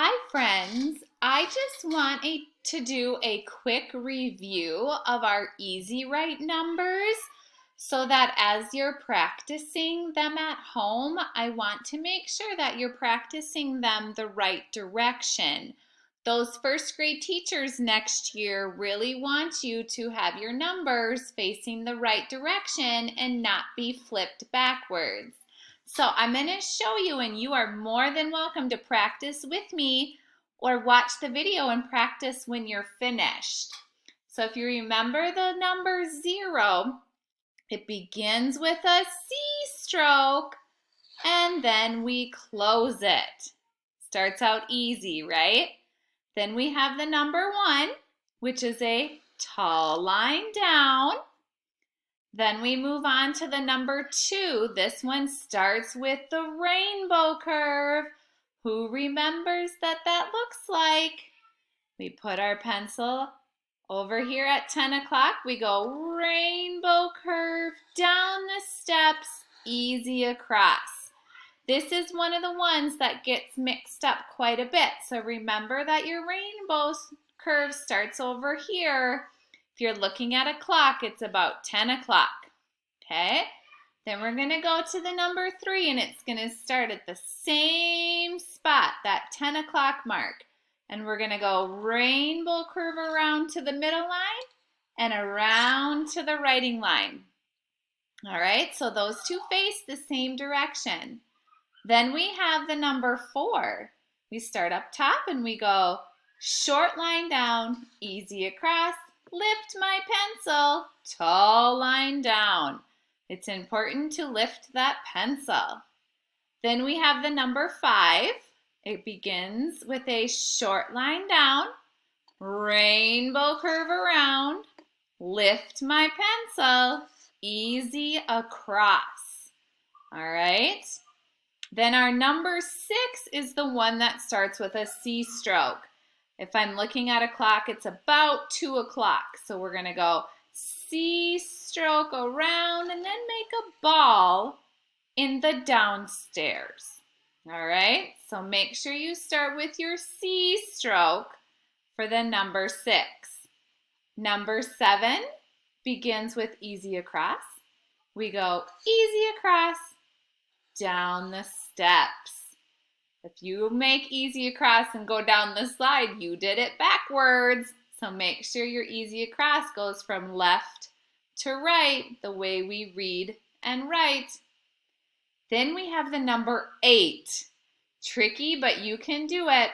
Hi friends, I just want to do a quick review of our easy write numbers so that as you're practicing them at home, I want to make sure that you're practicing them the right direction. Those first grade teachers next year really want you to have your numbers facing the right direction and not be flipped backwards. So I'm going to show you, and you are more than welcome to practice with me or watch the video and practice when you're finished. So if you remember the number 0, it begins with a C stroke and then we close it. Starts out easy, right? Then we have the number 1, which is a tall line down. Then we move on to the number 2. This one starts with the rainbow curve. Who remembers what that looks like? We put our pencil over here at 10 o'clock. We go rainbow curve down the steps, easy across. This is one of the ones that gets mixed up quite a bit. So remember that your rainbow curve starts over here. If you're looking at a clock, it's about 10 o'clock, okay? Then we're going to go to the number 3, and it's going to start at the same spot, that 10 o'clock mark. And we're going to go rainbow curve around to the middle line and around to the writing line. All right, so those two face the same direction. Then we have the number 4. We start up top and we go short line down, easy across, lift my pencil, tall line down. It's important to lift that pencil. Then we have the number 5. It begins with a short line down, rainbow curve around, lift my pencil, easy across. All right. Then our number 6 is the one that starts with a C stroke. If I'm looking at a clock, it's about 2 o'clock. So we're going to go C stroke around and then make a ball in the downstairs. All right, so make sure you start with your C stroke for the number 6. Number 7 begins with easy across. We go easy across, down the steps. If you make easy across and go down the slide, you did it backwards. So make sure your easy across goes from left to right, the way we read and write. Then we have the number 8. Tricky, but you can do it.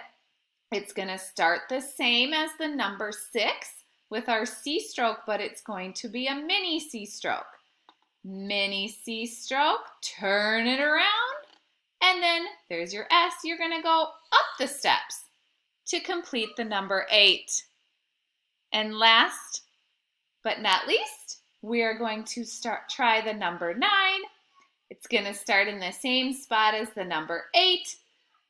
It's going to start the same as the number 6 with our C stroke, but it's going to be a mini C stroke. Mini C stroke, turn it around, and then there's your S. You're going to go up the steps to complete the number 8. And last but not least, we are going to try the number 9. It's going to start in the same spot as the number 8.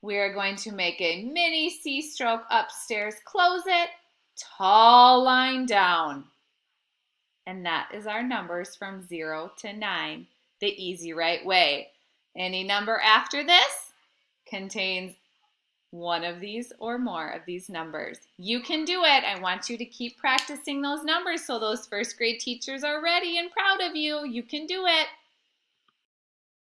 We are going to make a mini C stroke upstairs, close it, tall line down. And that is our numbers from 0 to 9, the easy right way. Any number after this contains one of these or more of these numbers. You can do it. I want you to keep practicing those numbers so those first grade teachers are ready and proud of you. You can do it.